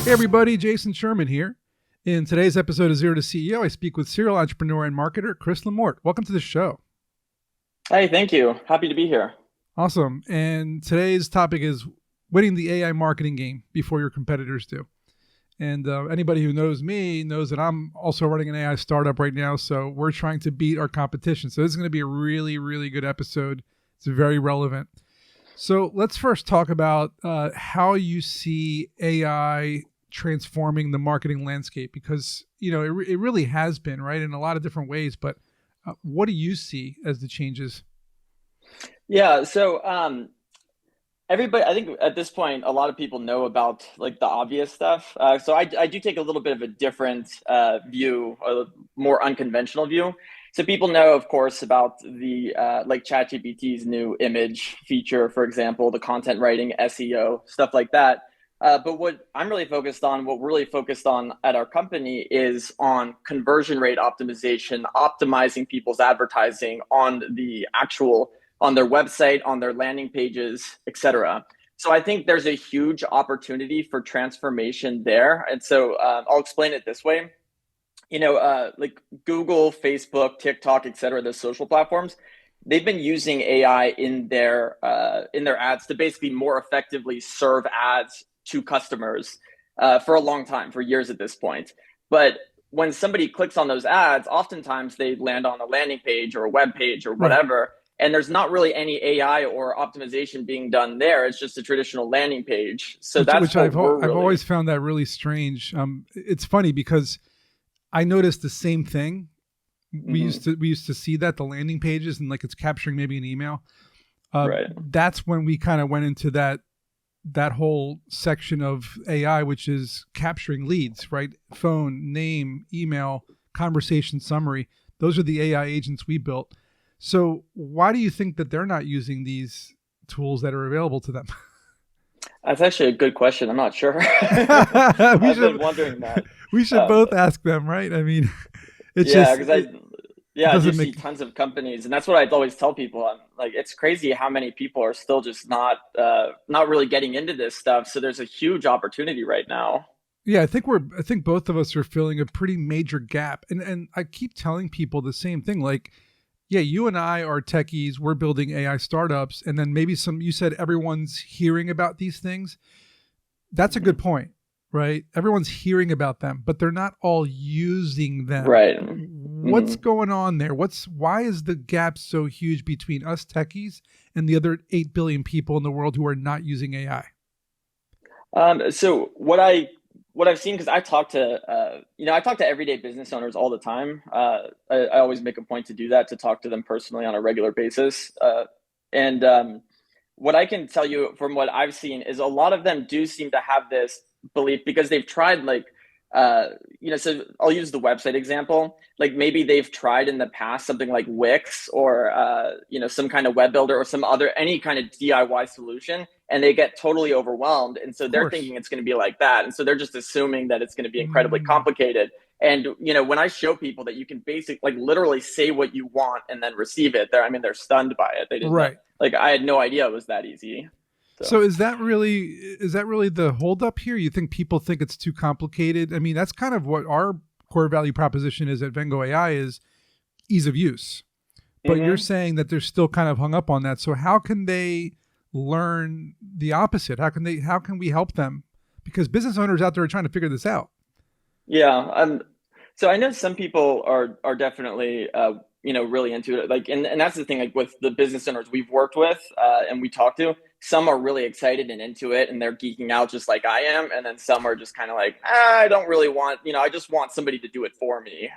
Hey everybody, Jason Sherman here. In today's episode of Zero to CEO, I speak with serial entrepreneur and marketer Chris LaMorte. Welcome to the show. Hey, thank you. Happy to be here. Awesome. And today's topic is winning the AI marketing game before your competitors do. And anybody who knows me knows that I'm also running an AI startup right now. So we're trying to beat our competition. So this is going to be a really, really good episode. It's very relevant. So let's first talk about how you see AI transforming the marketing landscape, because it really has been, right, in a lot of different ways. But what do you see as the changes? Yeah, everybody, I think at this point, a lot of people know about like the obvious stuff. So I do take a little bit of a different view, a more unconventional view. So people know, of course, about the like ChatGPT's new image feature, for example, the content writing, SEO, stuff like that. But what I'm really focused on, what we're really focused on at our company is on conversion rate optimization, optimizing people's advertising on their website, on their landing pages, etc. So I think there's a huge opportunity for transformation there. And so I'll explain it this way. Like Google, Facebook, TikTok, etc., those social platforms, they've been using AI in their ads to basically more effectively serve ads to customers for a long time, for years at this point. But when somebody clicks on those ads, oftentimes they land on a landing page or a web page or Right. whatever, and there's not really any AI or optimization being done there. It's just a traditional landing page. So that's Which what we're I've really. always found that really strange. It's funny because I noticed the same thing. Mhm. We used to see that, the landing pages, and like it's capturing maybe an email. Right. That's when we kind of went into that whole section of AI, which is capturing leads, right? Phone, name, email, conversation summary. Those are the AI agents we built. So why do you think that they're not using these tools that are available to them? That's actually a good question. I'm not sure. we I've been should wondering that. we should Um, both ask them, right? I mean, it's yeah, just because it I do doesn't see make. tons of companies, and that's what I always tell people. I'm like, it's crazy how many people are still just not really getting into this stuff. So there's a huge opportunity right now. Yeah, I think both of us are filling a pretty major gap. And I keep telling people the same thing. Like, yeah, you and I are techies, we're building AI startups, and then maybe some you said everyone's hearing about these things. That's a good Mhm. point, right? Everyone's hearing about them, but they're not all using them. Right. What's Mhm. going on there? Why is the gap so huge between us techies and the other 8 billion people in the world who are not using AI? So what I've seen, because I talk to everyday business owners all the time. I always make a point to do that, to talk to them personally on a regular basis. And What I can tell you from what I've seen is a lot of them do seem to have this belief because they've tried uh, so I'll use the website example. Like maybe they've tried in the past something like Wix or some kind of web builder or any kind of DIY solution, and they get totally overwhelmed. And so Of they're course. thinking it's going to be like that, and so they're just assuming that it's going to be incredibly Mm, complicated. And when I show people that you can basically like literally say what you want and then receive it, they're stunned by it. They didn't know. right. Like I had no idea it was that easy. So So. is that really the holdup here? You think people think it's too complicated? I mean, that's kind of what our core value proposition is at Vengo AI is ease of use. But you're Mhm. saying that they're still kind of hung up on that. So how can they learn the opposite? How can we help them? Because business owners out there are trying to figure this out. Yeah. So I know some people are definitely really into it. Like, and that's the thing. Like with the business owners we've worked with and we talk to, some are really excited and into it, and they're geeking out just like I am. And then some are just kind of like, I don't really want, I just want somebody to do it for me.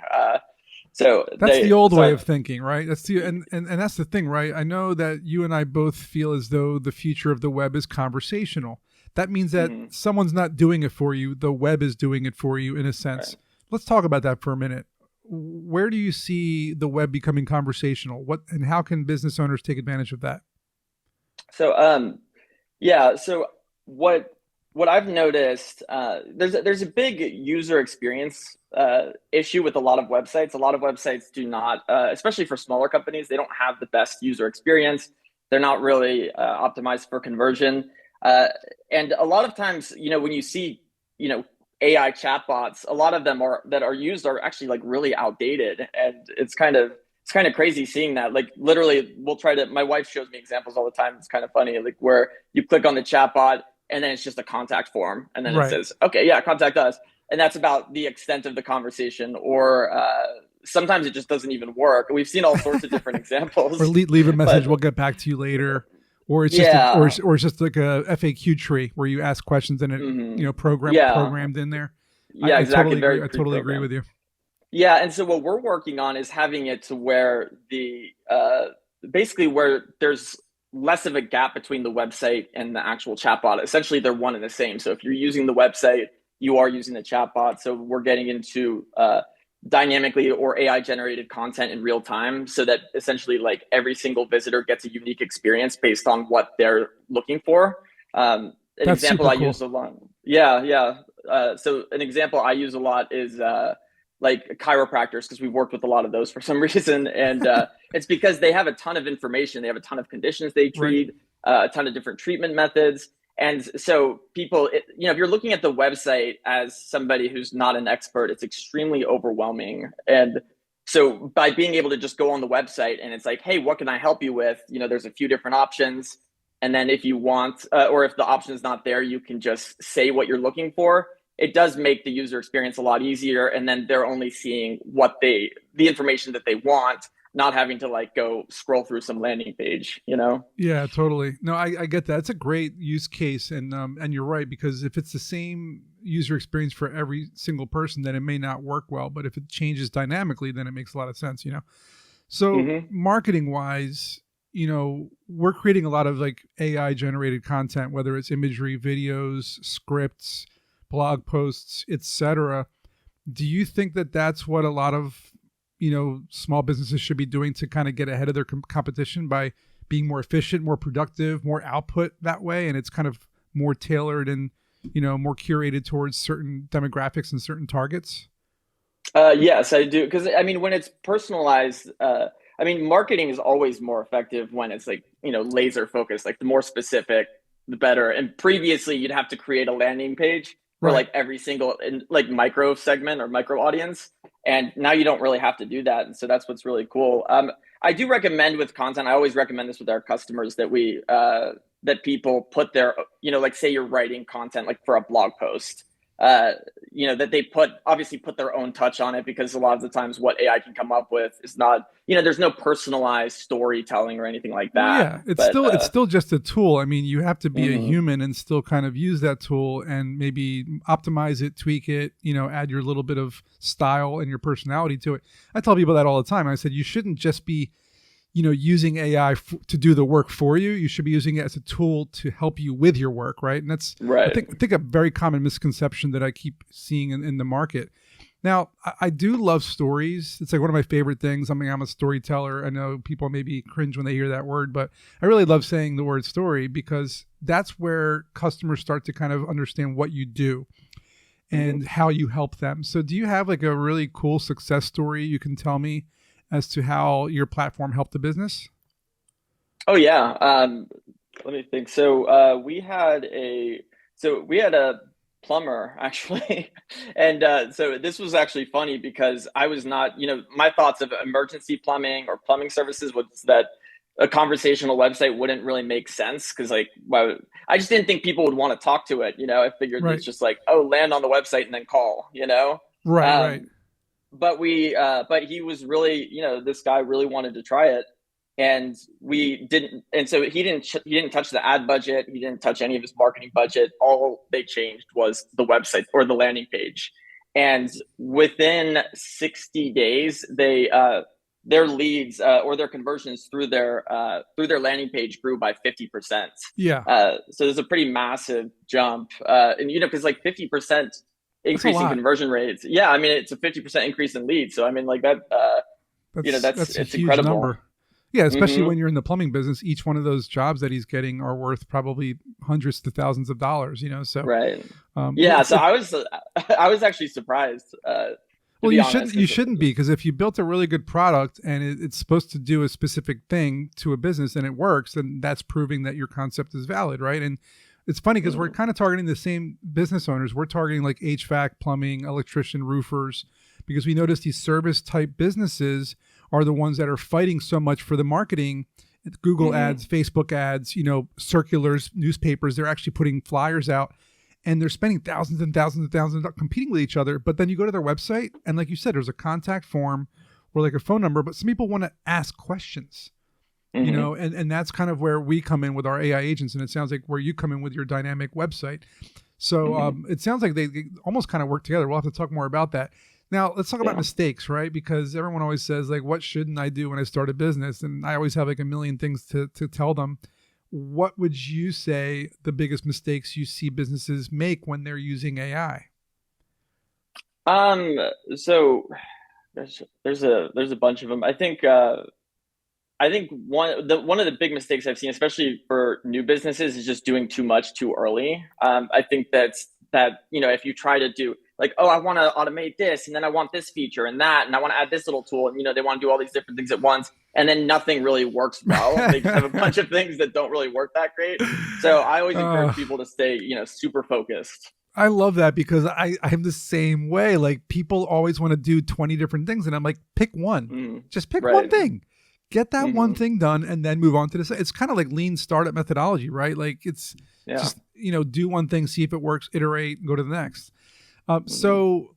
So That's the they, old so way I, of thinking, right? That's the and that's the thing, right? I know that you and I both feel as though the future of the web is conversational. That means that mhm, someone's not doing it for you, the web is doing it for you in a sense. right. Let's talk about that for a minute. Where do you see the web becoming conversational? What and how can business owners take advantage of that? So yeah. So what what I've noticed, there's a big user experience issue with a lot of websites. A lot of websites do not, especially for smaller companies, they don't have the best user experience. They're not really optimized for conversion, uh, and a lot of times, when you see, AI chatbots, a lot of them are used are actually like really outdated, and it's kind of crazy seeing that. Like literally, we'll try to. My wife shows me examples all the time. It's kind of funny, like where you click on the chatbot and then it's just a contact form, and then it Right. says, "Okay, yeah, contact us," and that's about the extent of the conversation. Or sometimes it just doesn't even work. We've seen all sorts of different Or examples, leave a message. but We'll get back to you later. Or it's just yeah, or it's just like a FAQ tree where you ask questions and it yeah, programmed in there. yeah, I exactly, totally very agree. I totally agree pre-programmed. with you. Yeah, and so what we're working on is having it to where the basically where there's less of a gap between the website and the actual chatbot. Essentially, they're one and the same. So if you're using the website, you are using the chatbot. So we're getting into dynamically or AI generated content in real time, so that essentially like every single visitor gets a unique experience based on what they're looking for. An That's example super I cool. use a lot. Yeah, yeah. So an example I use a lot is like chiropractors, because we've worked with a lot of those for some reason, and it's because they have a ton of information. They have a ton of conditions they Right. treat, a ton of different treatment methods, and so people, if you're looking at the website as somebody who's not an expert, it's extremely overwhelming. And so by being able to just go on the website and it's like, hey, what can I help you with? There's a few different options, and then if you want, or if the option is not there, you can just say what you're looking for. It does make the user experience a lot easier, and then they're only seeing the information that they want, not having to like go scroll through some landing page. Yeah, totally. No, I get that. It's a great use case, and you're right, because if it's the same user experience for every single person, then it may not work well. But if it changes dynamically, then it makes a lot of sense. So Hmm. marketing wise, we're creating a lot of like AI generated content, whether it's imagery, videos, scripts, blog posts, etc. Do you think that that's what a lot of small businesses should be doing to kind of get ahead of their competition by being more efficient, more productive, more output that way, and it's kind of more tailored and more curated towards certain demographics and certain targets? Yes, I do. Because I mean, when it's personalized, I mean, marketing is always more effective when it's like, laser focused. Like the more specific, the better. And previously, you'd have to create a landing page for Right. like every single like micro segment or micro audience. And now you don't really have to do that. And so that's what's really cool. I do recommend with content. I always recommend this with our customers that that people put their, like say you're writing content like for a blog post. Uh, that they obviously put their own touch on it, because a lot of the times what AI can come up with is not, there's no personalized storytelling or anything like Well, that. yeah, it's But still just a tool. I mean, you have to be a mhm. human and still kind of use that tool and maybe optimize it, tweak it, add your little bit of style and your personality to it. I tell people that all the time. I said you shouldn't just be, using AI to do the work for you. You should be using it as a tool to help you with your work, right? And that's Right. I think a very common misconception that I keep seeing in the market. Now, I do love stories. It's like one of my favorite things. I mean, I'm a storyteller. I know people maybe cringe when they hear that word, but I really love saying the word story because that's where customers start to kind of understand what you do Mhm. and how you help them. So, do you have like a really cool success story you can tell me as to how your platform helped the business? Oh yeah. Let me think. So we had a plumber actually, and so this was actually funny because I was not, my thoughts of emergency plumbing or plumbing services was that a conversational website wouldn't really make sense, because like, I just didn't think people would want to talk to it. I figured it's Right, just like, oh, land on the website and then call. right, right. Um, but he was really, this guy really wanted to try it, and we didn't, and so he didn't touch the ad budget, he didn't touch any of his marketing budget. All they changed was the website or the landing page, and within 60 days their leads, or their conversions through their landing page grew by 50%. Yeah, So there's a pretty massive jump, and because like 50% that's a increase in lot. conversion rates. Yeah, I mean it's a 50% increase in leads. So I mean like that. That's That's a it's huge incredible. number. Yeah, especially Hmm. when you're in the plumbing business, each one of those jobs that he's getting are worth probably hundreds to thousands of dollars. So Right. Yeah. it's So it. I was actually surprised, to Well, be honest, you because shouldn't be, because if you built a really good product and it's supposed to do a specific thing to a business and it works, then that's proving that your concept is valid, right? And It's funny because we're kind of targeting the same business owners. We're targeting like HVAC, plumbing, electrician, roofers, because we notice these service type businesses are the ones that are fighting so much for the marketing. Google ads, Facebook ads, circulars, newspapers. They're actually putting flyers out, and they're spending thousands and thousands and thousands competing with each other. But then you go to their website, and like you said, there's a contact form or like a phone number, but some people want to ask questions. And that's kind of where we come in with our AI agents. And it sounds like where you come in with your dynamic website. So it sounds like they almost kind of work together. We'll have to talk more about that. Now, let's talk about mistakes, right? Because everyone always says, like, what shouldn't I do when I start a business? And I always have like a million things to tell them. What would you say the biggest mistakes you see businesses make when they're using AI? So there's a bunch of them. I think one of the big mistakes I've seen, especially for new businesses, is just doing too much too early. I think that if you try to do like, oh, I want to automate this, and then I want this feature and that, and I want to add this little tool, and they want to do all these different things at once, and then nothing really works well. They just have a bunch of things that don't really work that great. So I always encourage people to stay, super focused. I love that because I'm the same way. Like people always want to do 20 different things, and I'm like, pick one. Just pick one thing. Get that one thing done and then move on to this. It's kind of like lean startup methodology, right? Like it's just, do one thing, see if it works, iterate, and go to the next. So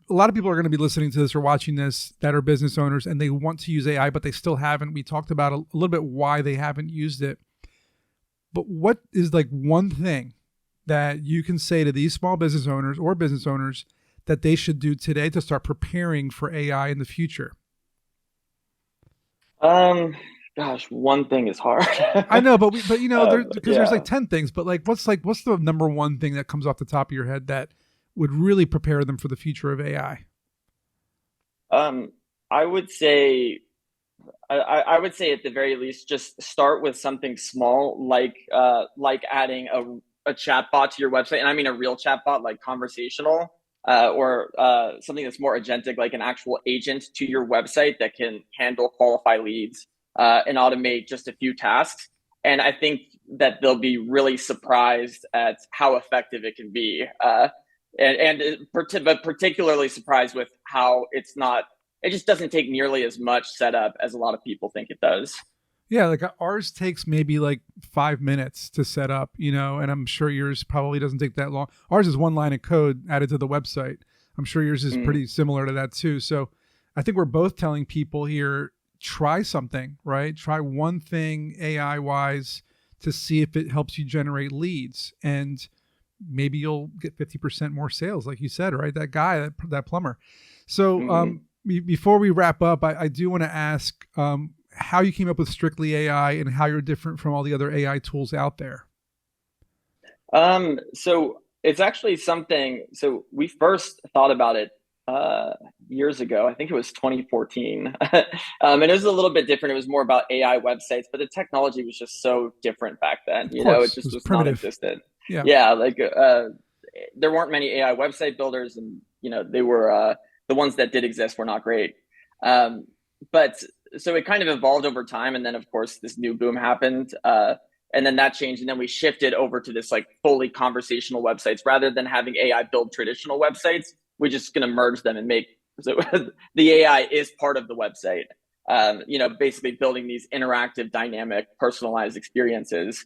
a lot of people are going to be listening to this or watching this that are business owners and they want to use AI, but they still haven't. We talked about a little bit why they haven't used it. But what is like one thing that you can say to these small business owners or business owners that they should do today to start preparing for AI in the future? Gosh, one thing is hard. I know, but there's like 10 things, but what's the number one thing that comes off the top of your head that would really prepare them for the future of AI? I would say at the very least, just start with something small, like adding a chat bot to your website. And I mean, a real chat bot, like conversational, or something that's more agentic, like an actual agent to your website that can handle qualify leads and automate just a few tasks. And I think that they'll be really surprised at how effective it can be. But particularly surprised with how it just doesn't take nearly as much setup as a lot of people think it does. Yeah, like ours takes maybe like 5 minutes to set up, and I'm sure yours probably doesn't take that long. Ours is one line of code added to the website. I'm sure yours is pretty similar to that too. So I think we're both telling people here, try something, right? Try one thing AI wise to see if it helps you generate leads, and maybe you'll get 50% more sales, like you said, right? That guy, that plumber. So before we wrap up, I do want to ask, how you came up with Strictly AI and how you're different from all the other AI tools out there. So it's actually something, so we first thought about it years ago. I think it was 2014. And it was a little bit different. It was more about AI websites, but the technology was just so different back then. It just was non-existent. Yeah. Like there weren't many AI website builders, and they were the ones that did exist were not great. But so it kind of evolved over time, and then of course this new boom happened, and then that changed, and then we shifted over to this like fully conversational websites rather than having AI build traditional websites. We're just going to merge them and make so the AI is part of the website. Basically building these interactive, dynamic, personalized experiences.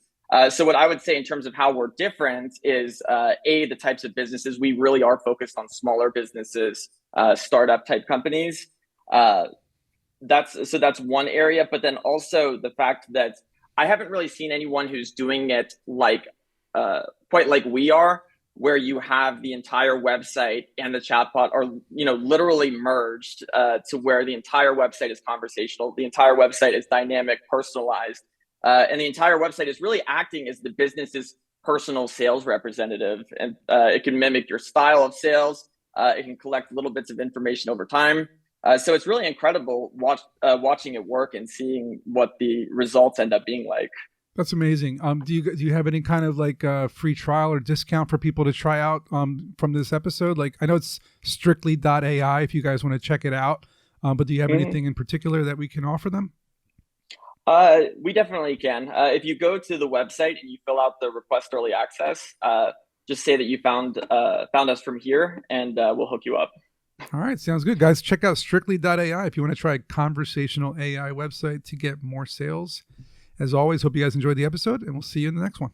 So what I would say in terms of how we're different is the types of businesses. We really are focused on smaller businesses, startup type companies. That's one area, but then also the fact that I haven't really seen anyone who's doing it quite like we are, where you have the entire website and the chatbot are literally merged to where the entire website is conversational, the entire website is dynamic, personalized, and the entire website is really acting as the business's personal sales representative, and it can mimic your style of sales. It can collect little bits of information over time. So it's really incredible watching it work and seeing what the results end up being like. That's amazing. Do you have any kind of like free trial or discount for people to try out from this episode? Like I know it's strictly.ai if you guys want to check it out, but do you have anything in particular that we can offer them? We definitely can. If you go to the website and you fill out the request early access, just say that you found us from here, and we'll hook you up. All right, sounds good, guys. Check out strictly.ai if you want to try a conversational AI website to get more sales. As always, hope you guys enjoyed the episode, and we'll see you in the next one.